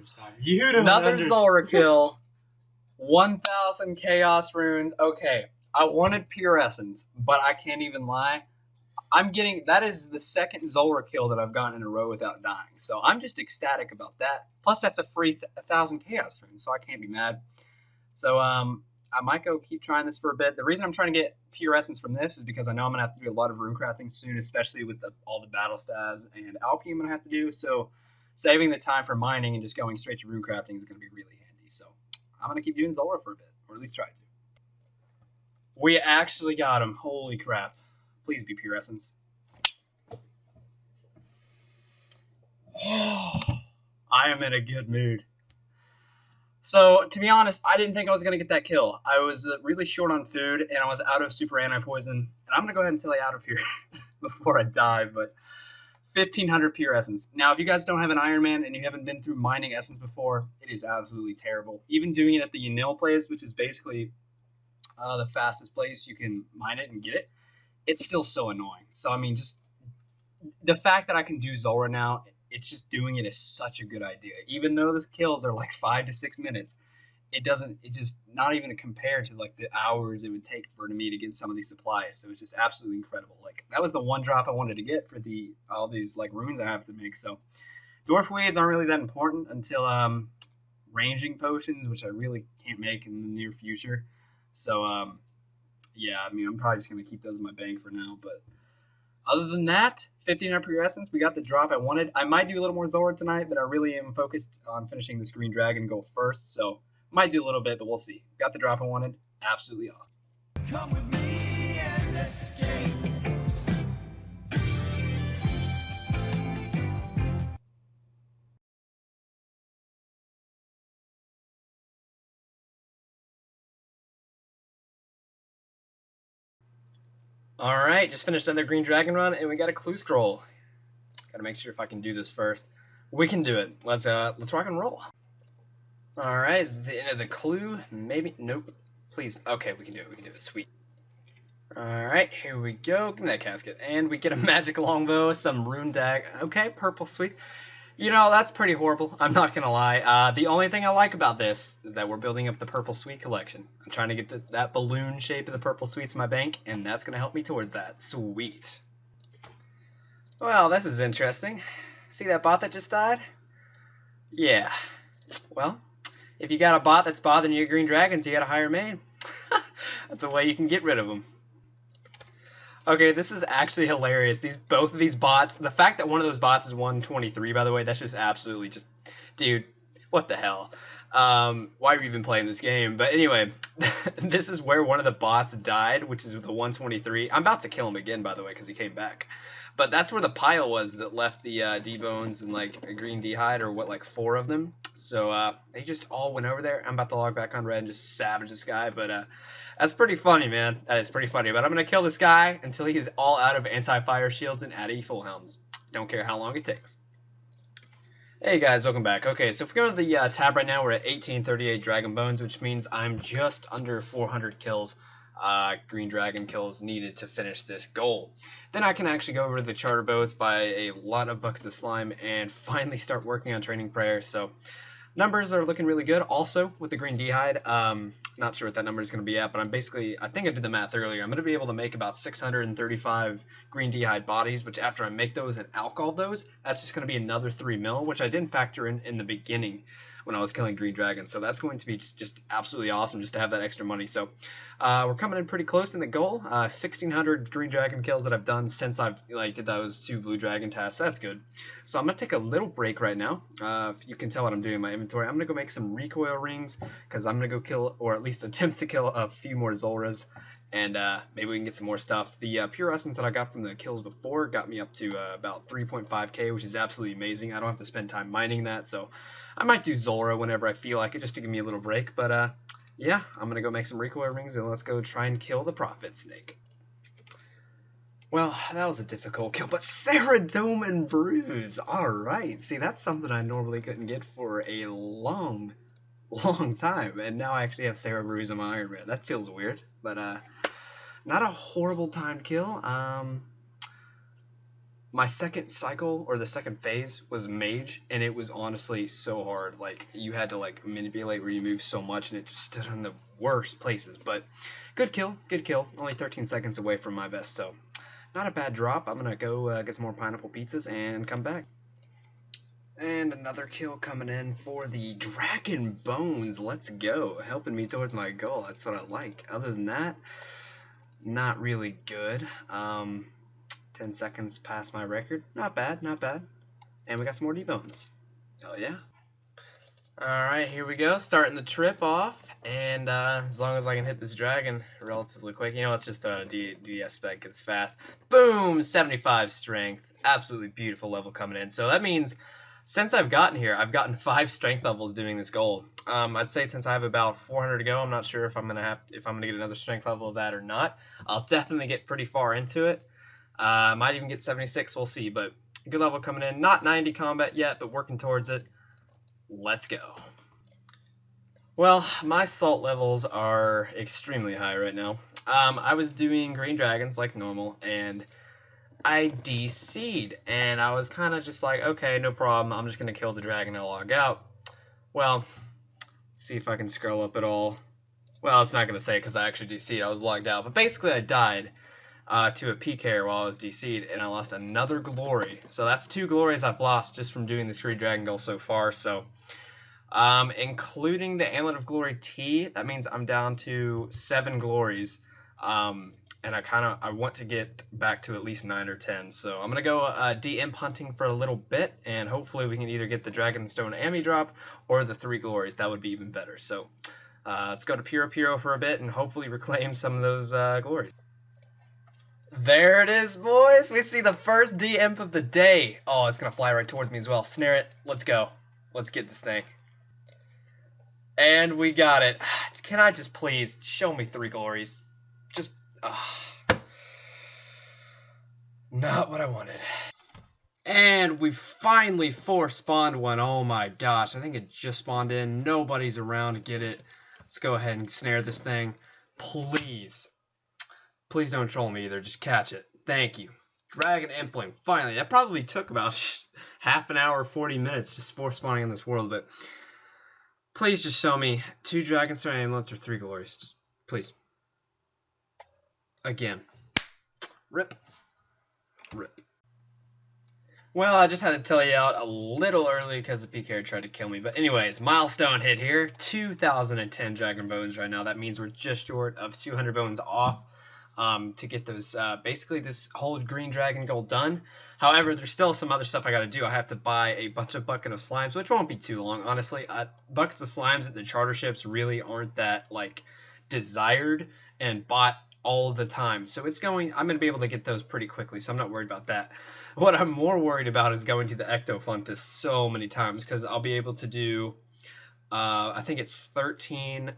time. You don't Another understand. Zora kill. 1,000 Chaos Runes. Okay, I wanted Pure Essence, but I can't even lie. That is the second Zora kill that I've gotten in a row without dying. So I'm just ecstatic about that. Plus, that's a free 1,000 Chaos Runes, so I can't be mad. So I might go keep trying this for a bit. The reason I'm trying to get Pure Essence from this is because I know I'm going to have to do a lot of rune crafting soon, especially with all the battle staves and alchemy I'm going to have to do. So saving the time for mining and just going straight to rune crafting is going to be really handy. So I'm going to keep doing Zora for a bit, or at least try to. We actually got him. Holy crap. Please be Pure Essence. I am in a good mood. So, to be honest, I didn't think I was going to get that kill. I was really short on food, and I was out of super anti-poison. And I'm going to go ahead and tell you out of here before I die, but 1,500 Pure Essence. Now, if you guys don't have an Iron Man and you haven't been through mining Essence before, it is absolutely terrible. Even doing it at the Yanil place, which is basically the fastest place you can mine it and get it, it's still so annoying. So, I mean, just the fact that I can do Zora now, it's just doing it is such a good idea. Even though the kills are like 5 to 6 minutes, it just not even compared to like the hours it would take for me to get some of these supplies. So it's just absolutely incredible. Like that was the one drop I wanted to get for all these like runes I have to make. So dwarf weeds aren't really that important until ranging potions, which I really can't make in the near future. So yeah, I mean I'm probably just gonna keep those in my bank for now, but other than that, 1,500 Pure Essence, we got the drop I wanted. I might do a little more Zora tonight, but I really am focused on finishing this Green Dragon goal first, so might do a little bit, but we'll see. Got the drop I wanted. Absolutely awesome. Come with me and escape. Alright, just finished another Green Dragon run, and we got a clue scroll. Gotta make sure if I can do this first. We can do it. Let's rock and roll. Alright, is the end of the clue? Maybe? Nope. Please. Okay, we can do it. We can do it. Sweet. Alright, here we go. Give me that casket. And we get a magic longbow, some rune dag. Okay, purple, sweet. You know, that's pretty horrible. I'm not gonna lie. The only thing I like about this is that we're building up the purple sweet collection. I'm trying to get that balloon shape of the purple sweets in my bank, and that's gonna help me towards that. Sweet. Well, this is interesting. See that bot that just died? Yeah. Well, if you got a bot that's bothering your green dragons, you gotta hire main. That's a way you can get rid of them. Okay, this is actually hilarious. Both of these bots, the fact that one of those bots is 123, by the way, that's just absolutely just, dude, what the hell? Why are you even playing this game? But anyway, this is where one of the bots died, which is the 123. I'm about to kill him again, by the way, because he came back. But that's where the pile was that left the D-bones and like a green D-hide, or what, like 4 of them. So they just all went over there. I'm about to log back on red and just savage this guy, but that's pretty funny, man. That is pretty funny. But I'm going to kill this guy until he is all out of anti-fire shields and out of full helms. Don't care how long it takes. Hey guys, welcome back. Okay, so if we go to the tab right now, we're at 1838 Dragon Bones, which means I'm just under 400 kills. Green Dragon kills needed to finish this goal. Then I can actually go over to the charter boats, buy a lot of buckets of slime, and finally start working on training prayer. So numbers are looking really good. Also with the green D-hide, not sure what that number is going to be at, but I think I did the math earlier. I'm going to be able to make about 635 green D-hide bodies, which after I make those and alcohol those, that's just going to be another 3 mil, which I didn't factor in the beginning when I was killing green dragons. So that's going to be just absolutely awesome just to have that extra money. So we're coming in pretty close in the goal. 1,600 green dragon kills that I've done since I've did those 2 blue dragon tasks. So that's good. So I'm going to take a little break right now. If you can tell what I'm doing in my inventory, I'm going to go make some recoil rings because I'm going to go kill, or at least attempt to kill, a few more Zoras. And maybe we can get some more stuff. The Pure Essence that I got from the kills before got me up to about 3.5k, which is absolutely amazing. I don't have to spend time mining that, so I might do Zora whenever I feel like it, just to give me a little break. But yeah, I'm going to go make some recoil rings, and let's go try and kill the Prophet Snake. Well, that was a difficult kill, but Ceradome and Bruise. Alright, see, that's something I normally couldn't get for a long time, and now I actually have Sarah Bruise on my Iron Man. That feels weird, but not a horrible timed kill. My second cycle, or the second phase, was mage, and it was honestly so hard. Like, you had to like manipulate where you move so much, and it just stood in the worst places. But good kill, good kill. Only 13 seconds away from my best, so not a bad drop. I'm gonna go get some more pineapple pizzas and come back. And another kill coming in for the Dragon Bones. Let's go. Helping me towards my goal. That's what I like. Other than that, not really good. 10 seconds past my record. Not bad, not bad. And we got some more D-Bones. Hell yeah. Alright, here we go. Starting the trip off. And as long as I can hit this dragon relatively quick. You know, it's just a DS spec. It's fast. Boom! 75 strength. Absolutely beautiful level coming in. So that means since I've gotten here, I've gotten 5 strength levels doing this goal. I'd say since I have about 400 to go, I'm not sure if I'm gonna get another strength level of that or not. I'll definitely get pretty far into it. Might even get 76. We'll see. But good level coming in. Not 90 combat yet, but working towards it. Let's go. Well, my salt levels are extremely high right now. I was doing green dragons like normal, and I DC'd, and I was kind of just like, okay, no problem, I'm just going to kill the dragon and log out. Well, see if I can scroll up at all. Well, it's not going to say because I actually DC'd, I was logged out. But basically I died to a PK while I was DC'd, and I lost another glory. So that's 2 glories I've lost just from doing this green dragon goal so far. So, including the Amulet of Glory T, that means I'm down to 7 glories. And I want to get back to at least 9 or 10. So I'm going to go de-imp hunting for a little bit, and hopefully we can either get the Dragonstone Ami drop or the 3 glories. That would be even better. So let's go to Puro for a bit and hopefully reclaim some of those glories. There it is, boys. We see the first de-imp of the day. Oh, it's going to fly right towards me as well. Snare it. Let's go. Let's get this thing. And we got it. Can I just please show me 3 glories? Just... not what I wanted. And we finally force spawned one. Oh my gosh, I think it just spawned in. Nobody's around to get it. Let's go ahead and snare this thing. Please. Please don't troll me either. Just catch it. Thank you. Dragon Impling. Finally. That probably took about half an hour, 40 minutes just force spawning in this world. But please just show me 2 Dragonstone Amulets or 3 glories. Just please. Again. Rip. Rip. Well, I just had to tell you out a little early because the PK tried to kill me. But anyways, milestone hit here. 2,010 Dragon Bones right now. That means we're just short of 200 bones off to get those, basically this whole green dragon goal done. However, there's still some other stuff I got to do. I have to buy a bunch of bucket of slimes, which won't be too long, honestly. Buckets of slimes at the charter ships really aren't that, like, desired and bought all the time. So I'm going to be able to get those pretty quickly, so I'm not worried about that. What I'm more worried about is going to the Ectofuntus so many times, because I'll be able to do, I think it's 13,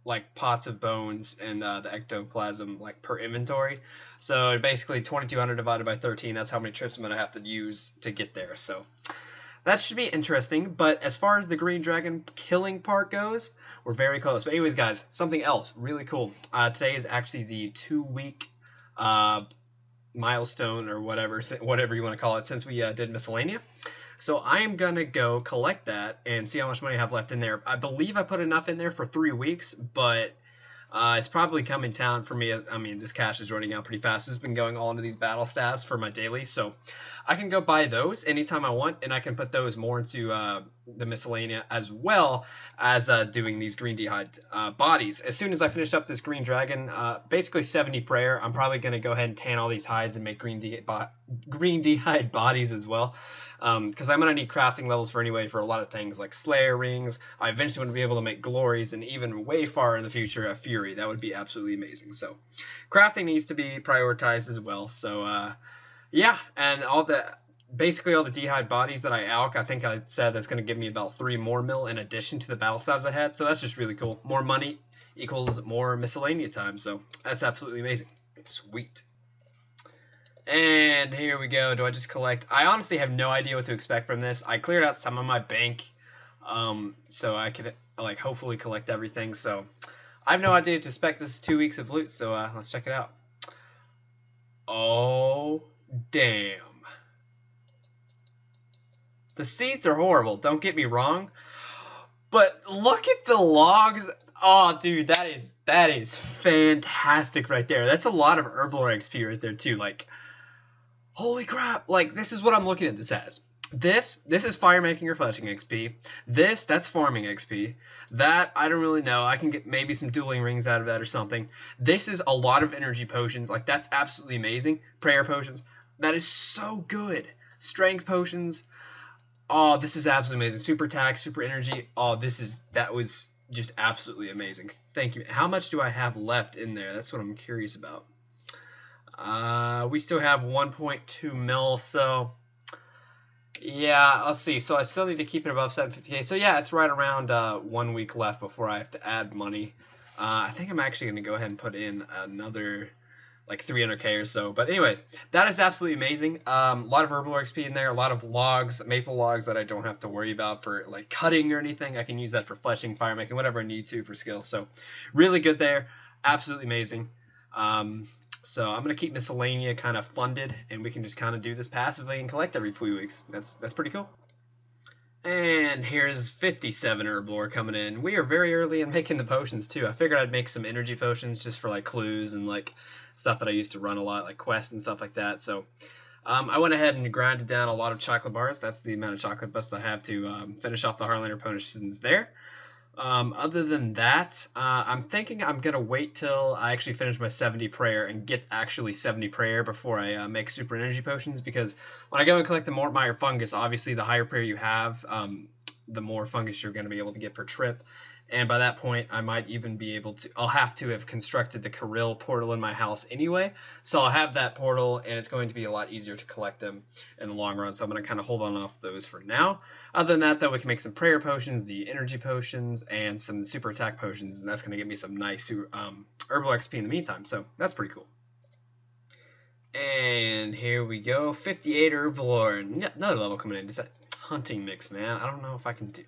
like, pots of bones in the ectoplasm, like, per inventory. So basically 2,200 divided by 13, that's how many trips I'm going to have to use to get there. So that should be interesting, but as far as the green dragon killing part goes, we're very close. But anyways, guys, something else really cool. Today is actually the 2-week milestone, or whatever you want to call it, since we did Miscellanea. So I'm going to go collect that and see how much money I have left in there. I believe I put enough in there for 3 weeks, but it's probably coming down for me. I mean, this cash is running out pretty fast. It's been going all into these battle staffs for my daily, so I can go buy those anytime I want, and I can put those more into the Miscellanea, as well as doing these green d'hide bodies. As soon as I finish up this green dragon, basically 70 prayer, I'm probably going to go ahead and tan all these hides and make green d'hide bodies as well. Because I'm going to need crafting levels for a lot of things, like Slayer rings. I eventually want to be able to make glories, and even way far in the future, a Fury. That would be absolutely amazing. So crafting needs to be prioritized as well. So yeah, and basically all the d'hide bodies that I alch, I think I said that's going to give me about 3 more mil in addition to the battle stabs I had. So that's just really cool. More money equals more Miscellanea time. So that's absolutely amazing. Sweet. And here we go. Do I just collect? I honestly have no idea what to expect from this. I cleared out some of my bank, so I could, like, hopefully collect everything. So I have no idea what to expect. This is 2 weeks of loot, so let's check it out. Oh, damn. The seeds are horrible, don't get me wrong. But look at the logs. Oh, dude, that is fantastic right there. That's a lot of Herblore XP right there, too. Like, holy crap. Like, this is what I'm looking at this as. This is fire making or fleshing XP. That's farming XP. That, I don't really know. I can get maybe some dueling rings out of that or something. This is a lot of energy potions. Like, that's absolutely amazing. Prayer potions. That is so good. Strength potions. Oh, this is absolutely amazing. Super attack, super energy. Oh, that was just absolutely amazing. Thank you. How much do I have left in there? That's what I'm curious about. We still have 1.2 mil, so... Yeah, let's see. So I still need to keep it above 750k. So yeah, it's right around 1 week left before I have to add money. I think I'm actually going to go ahead and put in another like 300k or so. But anyway, that is absolutely amazing. A lot of Herblore XP in there, a lot of logs, maple logs that I don't have to worry about for like cutting or anything. I can use that for fleshing, fire making, whatever I need to for skills. So really good there. Absolutely amazing. So I'm going to keep Miscellanea kind of funded, and we can just kind of do this passively and collect every few weeks. That's pretty cool. And here's 57 Herblore coming in. We are very early in making the potions, too. I figured I'd make some energy potions just for, like, clues and, like, stuff that I used to run a lot, like quests and stuff like that. So I went ahead and grinded down a lot of chocolate bars. That's the amount of chocolate bars I have to finish off the Heartlander potions there. Other than that, I'm thinking I'm going to wait till I actually finish my 70 prayer and get actually 70 prayer before I make super energy potions, because when I go and collect the Mortmire fungus, obviously the higher prayer you have, the more fungus you're going to be able to get per trip. And by that point, I might even be able to, I'll have to have constructed the Kirill portal in my house anyway. So I'll have that portal, and it's going to be a lot easier to collect them in the long run. So I'm going to kind of hold on off those for now. Other than that, though, we can make some prayer potions, the energy potions, and some super attack potions. And that's going to give me some nice Herblore XP in the meantime. So that's pretty cool. And here we go. 58 Herblore. Another level coming in. Is that hunting mix, man? I don't know if I can do...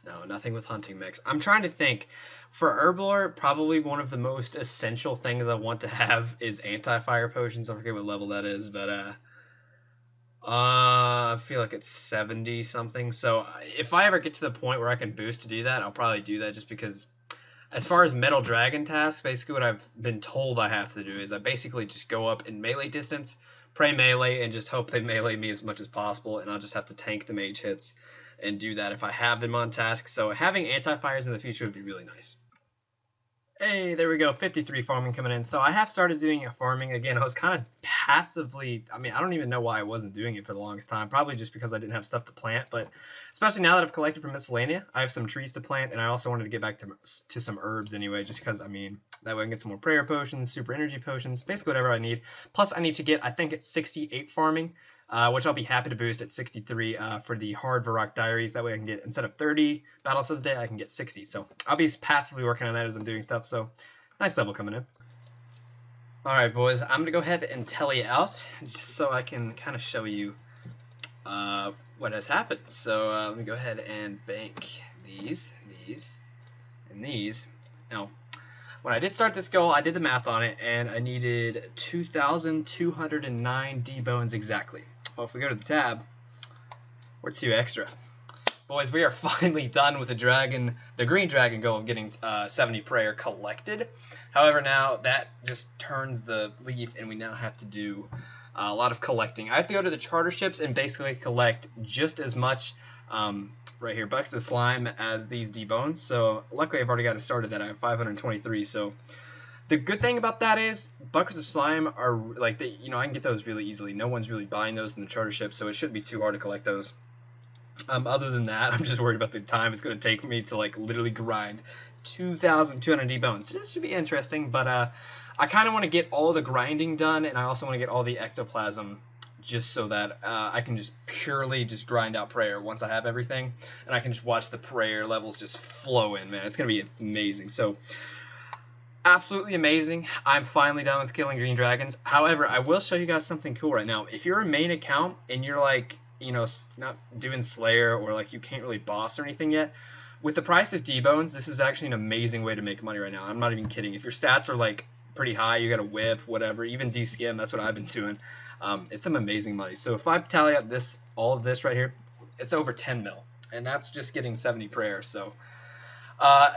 No, nothing with hunting mix. I'm trying to think. For Herblore, probably one of the most essential things I want to have is anti-fire potions. I forget what level that is, but I feel like it's 70 something. So if I ever get to the point where I can boost to do that, I'll probably do that, just because as far as Metal Dragon tasks, basically what I've been told I have to do is I basically just go up in melee distance, pray melee, and just hope they melee me as much as possible, and I'll just have to tank the mage hits and do that if I have them on task. So having anti-fires in the future would be really nice. Hey, there we go, 53 farming coming in. So I have started doing farming again. I was kind of passively, I mean, I don't even know why I wasn't doing it for the longest time. Probably just because I didn't have stuff to plant, but especially now that I've collected from Miscellanea, I have some trees to plant, and I also wanted to get back to some herbs anyway, just because, I mean, that way I can get some more prayer potions, super energy potions, basically whatever I need. Plus I need to get, I think it's 68 farming, which I'll be happy to boost at 63 for the Hard Varrock Diaries. That way I can get, instead of 30 battle sets a day, I can get 60. So I'll be passively working on that as I'm doing stuff. So nice level coming in. Alright, boys, I'm going to go ahead and tell you out just so I can kind of show you what has happened. So let me go ahead and bank these, and these. Now, when I did start this goal, I did the math on it, and I needed 2,209 D-bones exactly. Well, if we go to the tab, we're 2 extra. Boys, we are finally done with the green dragon goal of getting 70 prayer collected. However, now that just turns the leaf, and we now have to do a lot of collecting. I have to go to the charter ships and basically collect just as much right here, buckets of slime, as these D-bones. So luckily I've already got it started that I have 523. So the good thing about that is buckets of slime are like, I can get those really easily. No one's really buying those in the charter ship, so it shouldn't be too hard to collect those. Other than that, I'm just worried about the time it's going to take me to like literally grind 2,200 D-bones. So this should be interesting, but I kind of want to get all the grinding done, and I also want to get all the ectoplasm, just so that I can just purely just grind out prayer once I have everything, and I can just watch the prayer levels just flow in, man. It's going to be amazing. So absolutely amazing. I'm finally done with killing green dragons. However, I will show you guys something cool right now. If you're a main account and you're like, not doing Slayer, or like you can't really boss or anything yet, with the price of D-bones, this is actually an amazing way to make money right now. I'm not even kidding. If your stats are like pretty high, you got a whip, whatever, even D-skim, that's what I've been doing. It's some amazing money. So if I tally up all of this right here, it's over 10 mil, and that's just getting 70 prayer. So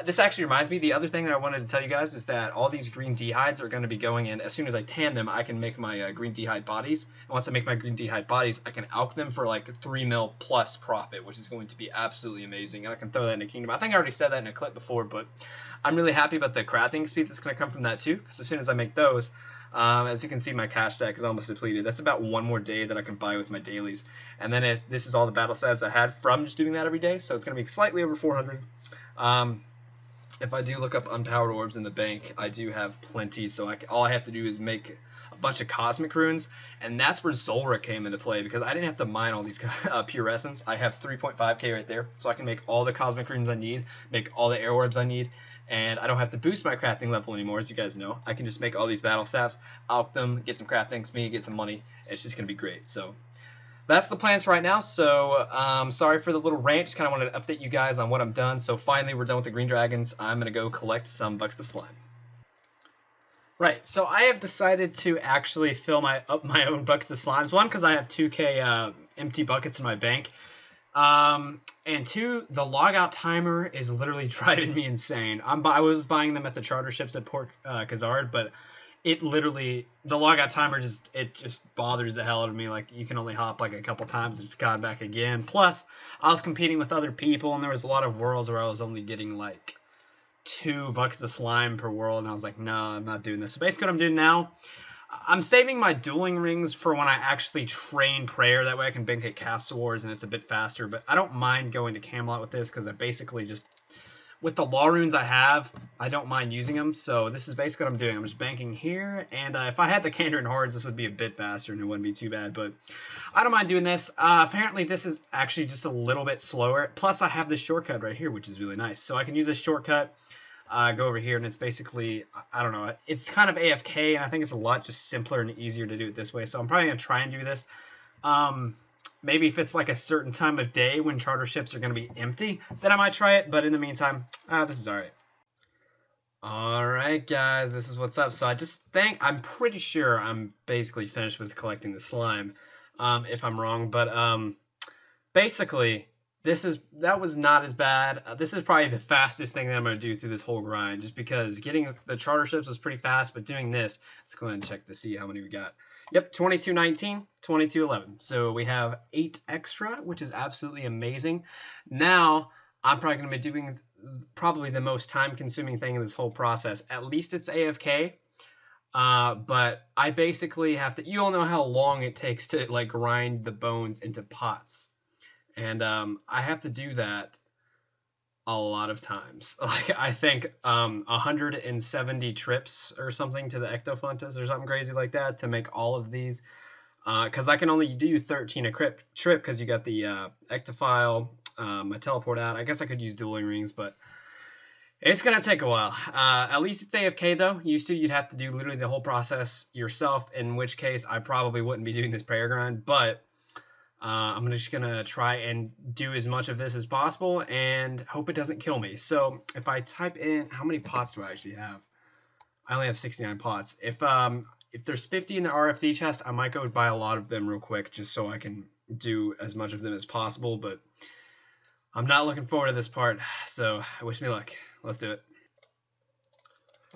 this actually reminds me, the other thing that I wanted to tell you guys is that all these green dehydes are going to be going in. As soon as I tan them, I can make my green dehyde bodies. And once I make my green dehyde bodies, I can alch them for like 3 mil plus profit, which is going to be absolutely amazing. And I can throw that in a kingdom. I think I already said that in a clip before, but I'm really happy about the crafting speed that's going to come from that too, because as soon as I make those, as you can see, my cash stack is almost depleted. That's about one more day that I can buy with my dailies. And then this is all the battle stabs I had from just doing that every day, so it's going to be slightly over 400. If I do look up unpowered orbs in the bank, I do have plenty, so all I have to do is make a bunch of cosmic runes, and that's where Zulrah came into play, because I didn't have to mine all these pure essence. I have 3.5k right there, so I can make all the cosmic runes I need, make all the air orbs I need, and I don't have to boost my crafting level anymore, as you guys know. I can just make all these battle staves, alch them, get some craft things, get some money, and it's just going to be great. So that's the plans right now. So sorry for the little rant, just kind of wanted to update you guys on what I'm done. So finally we're done with the green dragons. I'm going to go collect some buckets of slime. Right, so I have decided to actually fill up my own buckets of slimes. One, because I have 2k empty buckets in my bank. And two, the logout timer is literally driving me insane. I was buying them at the charter ships at Port Khazard, but it literally, the logout timer just bothers the hell out of me. Like, you can only hop like a couple times and it's gone back again. Plus, I was competing with other people, and there was a lot of worlds where I was only getting like 2 buckets of slime per world, and I was like, no, I'm not doing this. So basically what I'm doing now, I'm saving my dueling rings for when I actually train prayer. That way I can bank at Castle Wars and it's a bit faster. But I don't mind going to Camelot with this, because I basically just, with the law runes I have, I don't mind using them. So this is basically what I'm doing. I'm just banking here, and if I had the Kandrin Hordes, this would be a bit faster and it wouldn't be too bad. But I don't mind doing this. Apparently this is actually just a little bit slower. Plus I have this shortcut right here, which is really nice. So I can use this shortcut, go over here, and it's basically, I don't know, it's kind of AFK, and I think it's a lot just simpler and easier to do it this way. So I'm probably going to try and do this. Maybe if it's like a certain time of day when charter ships are going to be empty, then I might try it. But in the meantime, this is alright. Alright guys, this is what's up. So I'm pretty sure I'm basically finished with collecting the slime, if I'm wrong. But basically, that was not as bad. This is probably the fastest thing that I'm going to do through this whole grind, just because getting the charter ships was pretty fast, but doing this, let's go ahead and check to see how many we got. Yep, 2219, 2211. So we have 8 extra, which is absolutely amazing. Now, I'm probably going to be doing probably the most time-consuming thing in this whole process. At least it's AFK. But I basically have to, you all know how long it takes to like grind the bones into pots. And I have to do that a lot of times. Like, I think 170 trips or something to the Ectophontus or something crazy like that to make all of these. Because I can only do 13 a trip because you got the Ectophile, my teleport out. I guess I could use dueling rings, but it's going to take a while. At least it's AFK, though. Used to, you'd have to do literally the whole process yourself, in which case I probably wouldn't be doing this prayer grind, but I'm just going to try and do as much of this as possible and hope it doesn't kill me. So if I type in, how many pots do I actually have? I only have 69 pots. If there's 50 in the RFD chest, I might go buy a lot of them real quick just so I can do as much of them as possible. But I'm not looking forward to this part, so wish me luck. Let's do it.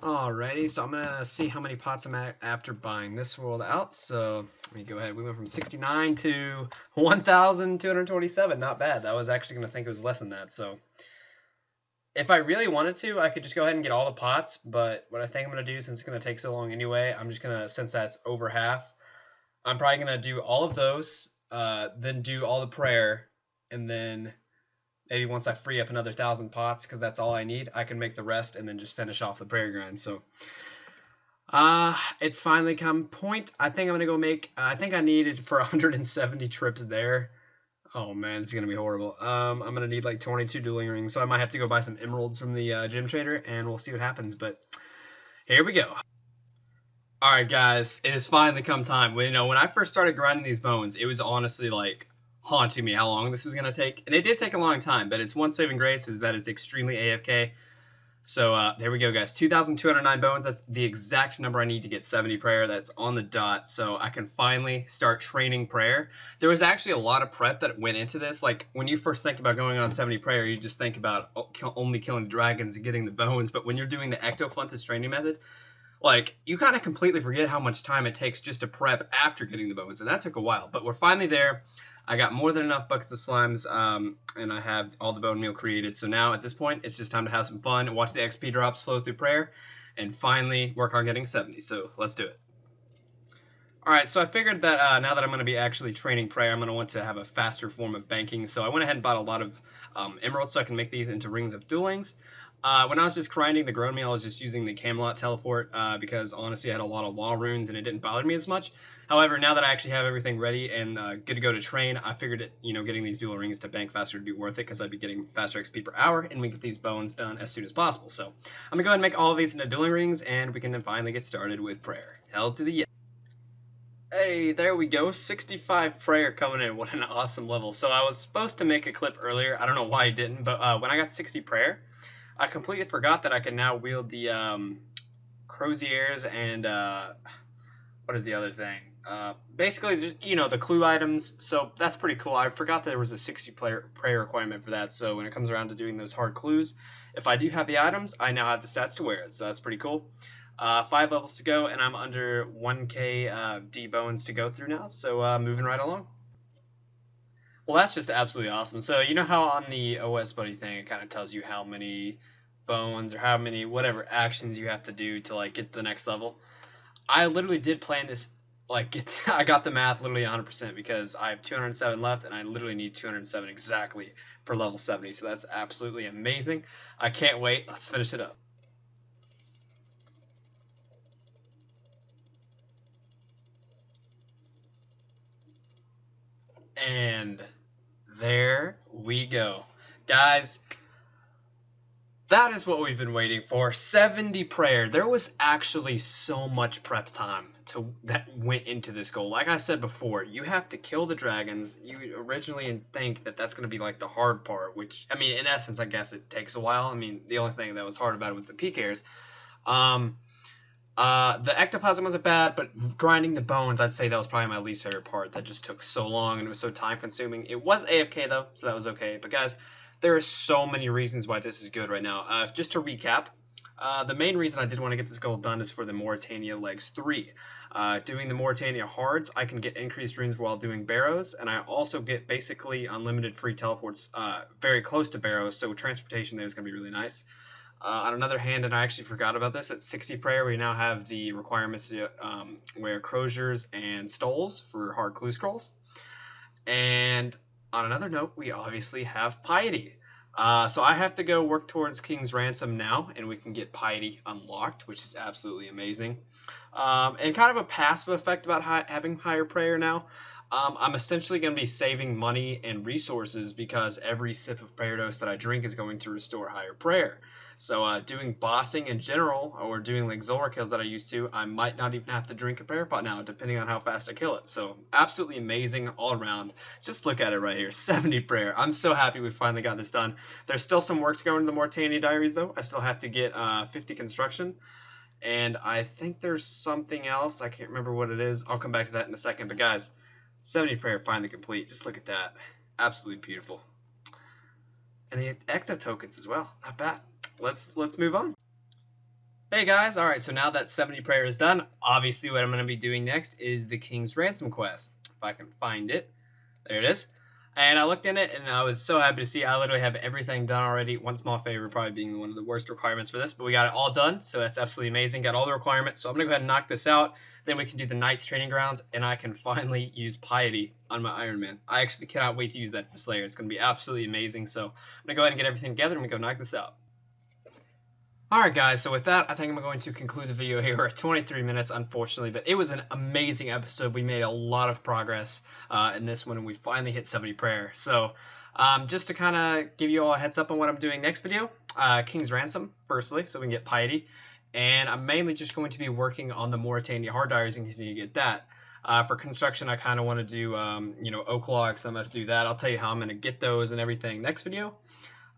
Alrighty, so I'm going to see how many pots I'm at after buying this world out. So let me go ahead. We went from 69 to 1,227. Not bad. I was actually going to think it was less than that. So if I really wanted to, I could just go ahead and get all the pots. But what I think I'm going to do, since it's going to take so long anyway, I'm just going to, since that's over half, I'm probably going to do all of those, then do all the prayer, and then maybe once I free up another 1,000 pots, because that's all I need, I can make the rest and then just finish off the prayer grind. So it's finally come point. I think I'm going to go make, I think I needed for 170 trips there. Oh man, this is going to be horrible. I'm going to need like 22 dueling rings, so I might have to go buy some emeralds from the gym trader, and we'll see what happens. But here we go. Alright guys, it has finally come time. When I first started grinding these bones, it was honestly like haunting me how long this was going to take. And it did take a long time, but its one saving grace is that it's extremely AFK. So there we go, guys. 2,209 bones. That's the exact number I need to get 70 prayer. That's on the dot, so I can finally start training prayer. There was actually a lot of prep that went into this. Like, when you first think about going on 70 prayer, you just think about only killing dragons and getting the bones. But when you're doing the Ectofuntus training method, like, you kind of completely forget how much time it takes just to prep after getting the bones, and that took a while. But we're finally there. I got more than enough buckets of slimes, and I have all the bone meal created. So now, at this point, it's just time to have some fun and watch the XP drops flow through prayer, and finally work on getting 70. So let's do it. Alright, so I figured that now that I'm going to be actually training prayer, I'm going to want to have a faster form of banking. So I went ahead and bought a lot of emeralds so I can make these into rings of duelings. When I was just grinding the grown meal, I was just using the Camelot teleport because honestly I had a lot of law runes and it didn't bother me as much. However, now that I actually have everything ready and good to go to train, I figured it, getting these dual rings to bank faster would be worth it because I'd be getting faster XP per hour and we get these bones done as soon as possible. So I'm gonna go ahead and make all of these into dueling rings and we can then finally get started with prayer. Hell to the yes. Hey, there we go. 65 prayer coming in. What an awesome level. So I was supposed to make a clip earlier. I don't know why I didn't, but when I got 60 prayer, I completely forgot that I can now wield the croziers and what is the other thing? Basically, just, the clue items. So that's pretty cool. I forgot there was a 60 prayer requirement for that. So when it comes around to doing those hard clues, if I do have the items, I now have the stats to wear it. So that's pretty cool. 5 levels to go, and I'm under 1k D bones to go through now. So moving right along. Well, that's just absolutely awesome. So you know how on the OS buddy thing, it kind of tells you how many bones or how many whatever actions you have to do to like get to the next level. I literally did plan this, I got the math literally 100% because I have 207 left and I literally need 207 exactly for level 70. So that's absolutely amazing. I can't wait. Let's finish it up. And there we go. Guys, that is what we've been waiting for. 70 prayer. There was actually so much prep time that went into this goal. Like I said before, you have to kill the dragons. You originally think that that's going to be like the hard part, which, I mean, in essence, I guess it takes a while. I mean, the only thing that was hard about it was the PKers. The ectoplasm wasn't bad, but grinding the bones, I'd say that was probably my least favorite part. That just took so long and it was so time consuming. It was AFK though, so that was okay. But guys, there are so many reasons why this is good right now. Just to recap, the main reason I did want to get this goal done is for the Mauritania Legs 3. Doing the Mauritania Hards, I can get increased runes while doing Barrows, and I also get basically unlimited free teleports very close to Barrows, so transportation there is going to be really nice. On another hand, and I actually forgot about this, at 60 prayer we now have the requirements to wear croziers and stoles for hard clue scrolls. And on another note, we obviously have piety. So I have to go work towards King's Ransom now, and we can get piety unlocked, which is absolutely amazing. And kind of a passive effect about having higher prayer now. I'm essentially going to be saving money and resources because every sip of prayer dose that I drink is going to restore higher prayer. So doing bossing in general, or doing like Zora kills that I used to, I might not even have to drink a prayer pot now, depending on how fast I kill it. So absolutely amazing all around. Just look at it right here, 70 prayer. I'm so happy we finally got this done. There's still some work to go into the Mauritania Diaries though. I still have to get 50 construction. And I think there's something else. I can't remember what it is. I'll come back to that in a second. But guys, 70 prayer finally complete. Just look at that. Absolutely beautiful. And the Ecto tokens as well. Not bad. Let's move on. Hey guys, alright, so now that 70 prayer is done, obviously what I'm going to be doing next is the King's Ransom quest. If I can find it. There it is. And I looked in it, and I was so happy to see I literally have everything done already. One small favor probably being one of the worst requirements for this, but we got it all done, so that's absolutely amazing. Got all the requirements, so I'm going to go ahead and knock this out. Then we can do the Knights Training Grounds, and I can finally use Piety on my Iron Man. I actually cannot wait to use that for Slayer. It's going to be absolutely amazing, so I'm going to go ahead and get everything together, and we go knock this out. Alright guys, so with that, I think I'm going to conclude the video here. We're at 23 minutes, unfortunately, but it was an amazing episode. We made a lot of progress in this one, and we finally hit 70 prayer. So, just to kind of give you all a heads up on what I'm doing next video, King's Ransom, firstly, so we can get Piety. And I'm mainly just going to be working on the Mauritania Hard Diaries and continue to get that. For construction, I kind of want to do, oak logs, so I'm going to do that. I'll tell you how I'm going to get those and everything next video.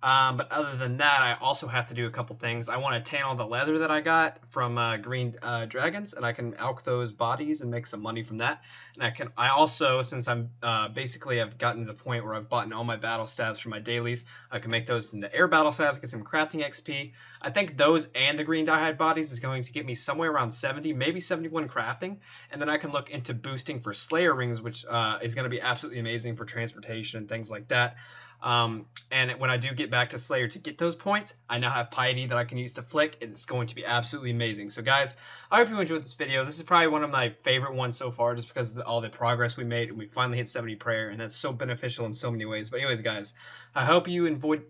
But other than that, I also have to do a couple things. I want to tan all the leather that I got from green dragons, and I can alch those bodies and make some money from that. And I also, since I'm basically I've gotten to the point where I've bought all my battle stabs for my dailies, I can make those into air battle stabs, get some crafting XP. I think those and the green diehide bodies is going to get me somewhere around 70, maybe 71 crafting, and then I can look into boosting for Slayer rings, which is going to be absolutely amazing for transportation and things like that. And when I do get back to Slayer to get those points, I now have Piety that I can use to flick, and it's going to be absolutely amazing. So guys, I hope you enjoyed this video. This is probably one of my favorite ones so far, just because of all the progress we made, and we finally hit 70 prayer, and that's so beneficial in so many ways. But anyways, guys, I hope you enjoyed...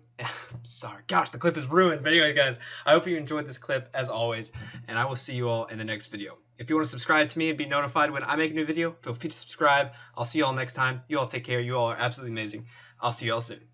Sorry, gosh, the clip is ruined. But anyway, guys, I hope you enjoyed this clip, as always, and I will see you all in the next video. If you want to subscribe to me and be notified when I make a new video, feel free to subscribe. I'll see you all next time. You all take care. You all are absolutely amazing. I'll see you all soon.